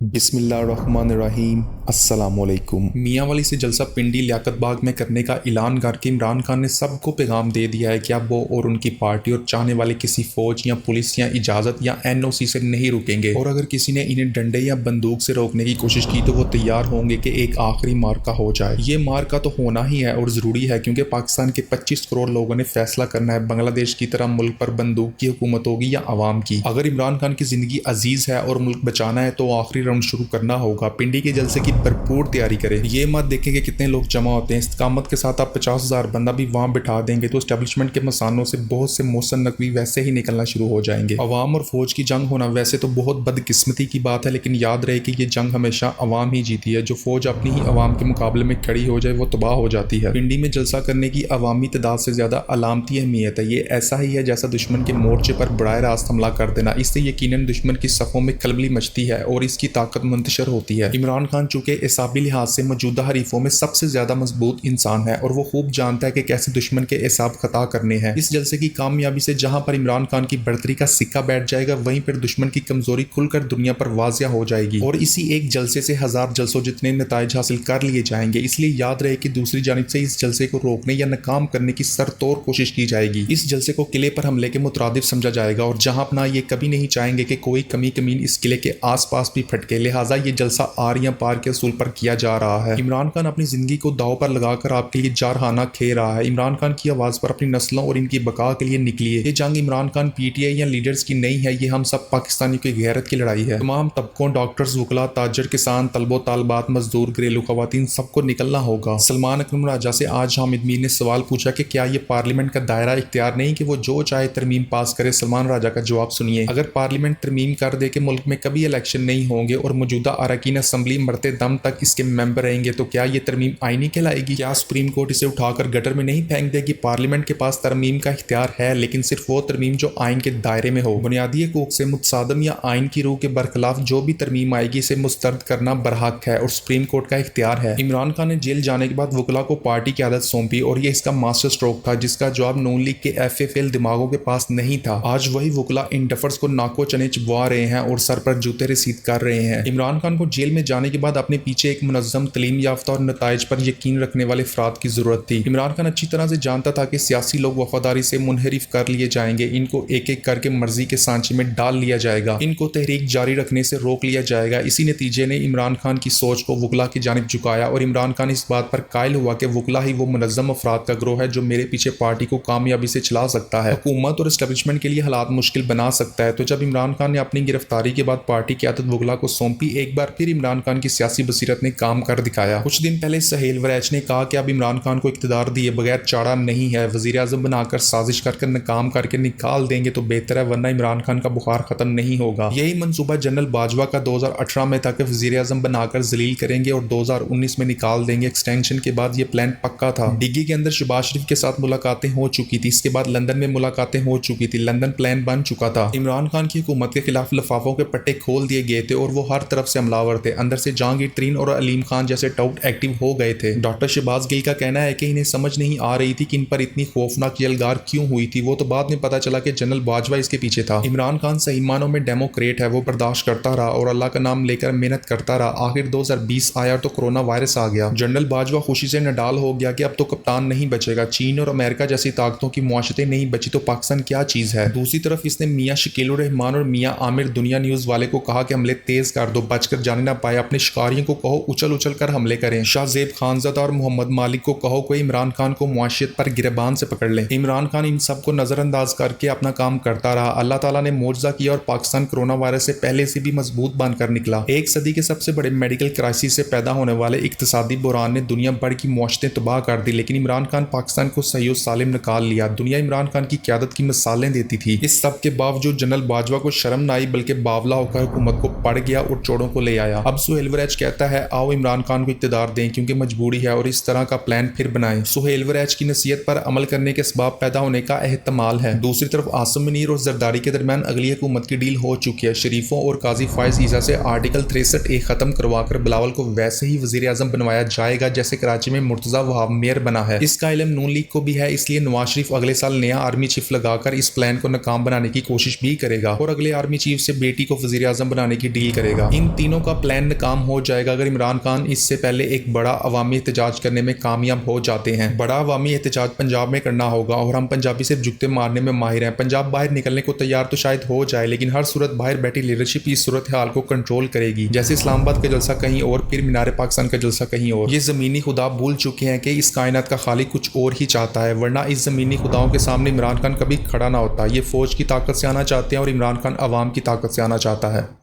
بسم اللہ الرحمن الرحیم۔ السلام علیکم۔ میاں والی سے جلسہ پنڈی لیاقت باغ میں کرنے کا اعلان کر کے عمران خان نے سب کو پیغام دے دیا ہے کہ اب وہ اور ان کی پارٹی اور چاہنے والے کسی فوج یا پولیس یا اجازت یا NOC سے نہیں رکیں گے، اور اگر کسی نے انہیں ڈنڈے یا بندوق سے روکنے کی کوشش کی تو وہ تیار ہوں گے کہ ایک آخری مارکہ ہو جائے۔ یہ مارکہ تو ہونا ہی ہے اور ضروری ہے، کیونکہ پاکستان کے 25 کروڑ لوگوں نے فیصلہ کرنا ہے بنگلہ دیش کی طرح ملک پر بندوق کی حکومت ہوگی یا عوام کی۔ اگر عمران خان کی زندگی عزیز ہے اور ملک بچانا ہے تو آخری راؤنڈ شروع کرنا ہوگا۔ پنڈی کے جلسے کی بھرپور تیاری کریں۔ یہ مت دیکھیں کہ کتنے لوگ جمع ہوتے ہیں، استقامت کے ساتھ آپ 50,000 بندہ بھی وہاں بٹھا دیں گے تو اسٹیبلشمنٹ کے مسانوں سے بہت سے محسن نقوی ویسے ہی نکلنا شروع ہو جائیں گے۔ عوام اور فوج کی جنگ ہونا ویسے تو بہت بدقسمتی کی بات ہے، لیکن یاد رہے کہ یہ جنگ ہمیشہ عوام ہی جیتی ہے۔ جو فوج اپنی ہی عوام کے مقابلے میں کھڑی ہو جائے وہ تباہ ہو جاتی ہے۔ پنڈی میں جلسہ کرنے کی عوامی تعداد سے زیادہ علامتی اہمیت ہے۔ یہ ایسا ہی ہے جیسا دشمن کے مورچے پر براہ راست حملہ کر دینا۔ اس سے یقیناً دشمن کی صفوں میں کھلبلی مچتی ہے اور اس کی طاقت منتشر ہوتی ہے۔ عمران خان چونکہ اعصابی لحاظ سے موجودہ حریفوں میں سب سے زیادہ مضبوط انسان ہے اور وہ خوب جانتا ہے کہ کیسے دشمن کے اعصاب خطا کرنے ہیں۔ اس جلسے کی کامیابی سے جہاں پر عمران خان کی برتری کا سکہ بیٹھ جائے گا، وہیں پر دشمن کی کمزوری کھل کر دنیا پر واضح ہو جائے گی، اور اسی ایک جلسے سے 1000 جلسوں جتنے نتائج حاصل کر لیے جائیں گے۔ اس لیے یاد رہے کہ دوسری جانب سے اس جلسے کو روکنے یا ناکام کرنے کی سرتور کوشش کی جائے گی۔ اس جلسے کو قلعے پر حملے کے مترادف سمجھا جائے گا، اور جہاں اپنا یہ کبھی نہیں چاہیں گے کہ کوئی کمی کمین اس قلعے کے آس پاس بھی پھٹکے، لہٰذا یہ جلسہ آر یا پار کے اصول پر کیا جا رہا ہے۔ عمران خان اپنی زندگی کو داؤ پر لگا کر آپ کے لیے جارحانہ کھیل رہا ہے۔ عمران خان کی آواز پر اپنی نسلوں اور ان کی بقا کے لیے نکلیے۔ یہ جنگ عمران خان PTI یا لیڈرز کی نہیں ہے، یہ ہم سب پاکستانیوں کی غیرت کی لڑائی ہے۔ تمام طبقوں، ڈاکٹرز، وکلاء، تاجر، کسان، طلبہ و طالبات، مزدور، گھریلو خواتین، سب کو نکلنا ہوگا۔ سلمان اکرم راجہ سے آج حامد میر نے سوال پوچھا کہ کیا یہ پارلیمنٹ کا دائرہ اختیار نہیں کہ وہ جو چاہے ترمیم پاس کرے؟ سلمان راجہ کا جواب سنیے۔ اگر پارلیمنٹ ترمیم کر دے کہ ملک میں کبھی الیکشن نہیں ہوں گے اور موجودہ اراکین اسمبلی مرتے دم تک اس کے ممبر رہیں گے تو کیا یہ ترمیم آئینی کہلائے گی؟ کیا سپریم کورٹ اسے اٹھا کر گٹر میں نہیں پھینک دے گی؟ پارلیمنٹ کے پاس ترمیم کا اختیار ہے، لیکن صرف وہ ترمیم جو آئین کے دائرے میں ہو۔ بنیادی حقوق سے متصادم یا آئین کی روح کے برخلاف جو بھی ترمیم آئے گی اسے مسترد کرنا برحق ہے اور سپریم کورٹ کا اختیار ہے۔ عمران خان نے جیل جانے کے بعد وکلاء کو پارٹی کی عادت سونپی اور یہ اس کا ماسٹر سٹروک تھا، جس کا جواب نون لیگ کے FFL دماغوں کے پاس نہیں تھا۔ آج وہی وکلاء ان ڈفرز کو ناکو چنے چبوا رہے ہیں اور سر پر جوتے رسید کر رہے ہیں۔ عمران خان کو جیل میں جانے کے بعد اپنے پیچھے ایک منظم، تعلیم یافتہ اور نتائج پر یقین رکھنے والے افراد کی ضرورت تھی۔ عمران خان اچھی طرح سے جانتا تھا کہ سیاسی لوگ وفاداری سے منحرف کر لیے جائیں گے، ان کو ایک ایک کر کے مرضی کے سانچے میں ڈال لیا جائے گا، ان کو تحریک جاری رکھنے سے روک لیا جائے گا۔ اسی نتیجے نے عمران خان کی سوچ کو وکلاء کی جانب جھکایا اور عمران خان اس بات پر قائل ہوا کہ وکلاء ہی وہ منظم افراد کا گروہ ہے جو میرے پیچھے پارٹی کو کامیابی سے چلا سکتا ہے، حکومت اور اسٹیبلشمنٹ کے لیے حالات مشکل بنا سکتا ہے۔ تو جب عمران خان نے اپنی گرفتاری کے بعد پارٹی کی قیادت وکلاء کو سونپی، ایک بار پھر عمران خان کی سیاسی بصیرت نے کام کر دکھایا۔ کچھ دن پہلے سہیل وریچ نے کہا کہ اب عمران خان کو اقتدار دیے بغیر چارہ نہیں ہے، وزیر اعظم بنا کر سازش کر کے ناکام کر کے نکال دیں گے تو بہتر ہے، ورنہ عمران خان کا بخار ختم نہیں ہوگا۔ یہی منصوبہ جنرل باجوہ کا 2018 میں تھا کہ وزیر اعظم بنا کر ذلیل کریں گے اور 2019 میں نکال دیں گے۔ ایکسٹینشن کے بعد یہ پلان پکا تھا۔ ڈگی کے اندر شہباز شریف کے ساتھ ملاقاتیں ہو چکی تھی، اس کے بعد لندن میں ملاقاتیں ہو چکی تھی، لندن پلان بن چکا تھا۔ عمران خان کی حکومت کے خلاف لفافوں کے پٹے کھول دیے گئے تھے اور وہ ہر طرف سے حملہ تھے، اندر سے جہانگیر ترین اور علیم خان جیسے ٹاؤٹ ایکٹیو ہو گئے تھے۔ ڈاکٹر شہباز گل کا کہنا ہے کہ انہیں سمجھ نہیں آ رہی تھی کہ ان پر اتنی خوفناک یلغار کیوں ہوئی تھی، وہ تو بعد میں پتا چلا کہ جنرل باجوہ اس کے پیچھے تھا۔ عمران خان صحیح معنوں میں ڈیموکریٹ ہے، وہ برداشت کرتا رہا اور اللہ کا نام لے کر محنت کرتا رہا۔ آخر 2020 آیا تو کورونا وائرس آ گیا۔ جنرل باجوہ خوشی سے نڈال ہو گیا کہ اب تو کپتان نہیں بچے گا، چین اور امریکہ جیسی طاقتوں کی معاشرتیں نہیں بچی تو پاکستان کیا چیز ہے۔ دوسری طرف اس نے میاں شکیل الرحمان اور میاں عامر دنیا نیوز والے کو کہا کہ حملے تیز کر دو، بچ کر جانے نہ پائے، اپنے شکاریوں کو کہو اچھل اچھل کر حملے کریں۔ شاہ زیب خانزادہ اور محمد مالک کو کہو کوئی عمران خان کو معاشیت پر گریبان سے پکڑ لیں۔ عمران خان ان سب کو نظر انداز کر کے اپنا کام کرتا رہا۔ اللہ تعالیٰ نے معجزہ کیا اور پاکستان کورونا وائرس سے پہلے سے بھی مضبوط بن کر نکلا۔ ایک صدی کے سب سے بڑے میڈیکل کرائسس سے پیدا ہونے والے اقتصادی بحران نے دنیا بھر کی معاشرتیں تباہ کر دی، لیکن عمران خان پاکستان کو صحیح و سالم نکال لیا۔ دنیا عمران خان کی قیادت کی مثالیں دیتی تھی۔ اس سب کے باوجود جنرل باجوہ کو شرم نہ آئی بلکہ باولا ہو کر حکومت کو پڑ گیا اور چوڑوں کو لے آیا۔ اب سہیل وریچ کہتا ہے آؤ عمران خان کو اقتدار دیں کیونکہ مجبوری ہے اور اس طرح کا پلان پھر بنائیں۔ سہیل وریچ کی نصیحت پر عمل کرنے کے اسباب پیدا ہونے کا احتمال ہے۔ دوسری طرف عاصم منیر اور زرداری کے درمیان اگلی حکومت کی ڈیل ہو چکی ہے۔ شریفوں اور قاضی فائز عیسیٰ سے آرٹیکل 63A ختم کروا کر بلاول کو ویسے ہی وزیر اعظم بنوایا جائے گا جیسے کراچی میں مرتضی وہاب میئر بنا ہے۔ اس کا علم نون لیگ کو بھی ہے، اس لیے نواز شریف اگلے سال نیا آرمی چیف لگا کر اس پلان کو ناکام بنانے کی کوشش بھی کرے گا اور اگلے آرمی چیف سے بیٹی کو وزیر اعظم بنانے کی ڈیل کرے کرے گا۔ ان تینوں کا پلان ناکام ہو جائے گا اگر عمران خان اس سے پہلے ایک بڑا عوامی احتجاج کرنے میں کامیاب ہو جاتے ہیں۔ بڑا عوامی احتجاج پنجاب میں کرنا ہوگا اور ہم پنجابی صرف جوتے مارنے میں ماہر ہیں۔ پنجاب باہر نکلنے کو تیار تو شاید ہو جائے، لیکن ہر صورت باہر بیٹھی لیڈرشپ اس صورتحال کو کنٹرول کرے گی، جیسے اسلام آباد کا جلسہ کہیں اور، پھر مینار پاکستان کا جلسہ کہیں اور۔ یہ زمینی خدا بھول چکے ہیں کہ اس کائنات کا خالق کچھ اور ہی چاہتا ہے، ورنہ اس زمینی خداؤں کے سامنے عمران خان کبھی کھڑا نہ ہوتا۔ یہ فوج کی طاقت سے آنا چاہتے ہیں اور عمران خان عوام کی طاقت سے آنا چاہتا ہے۔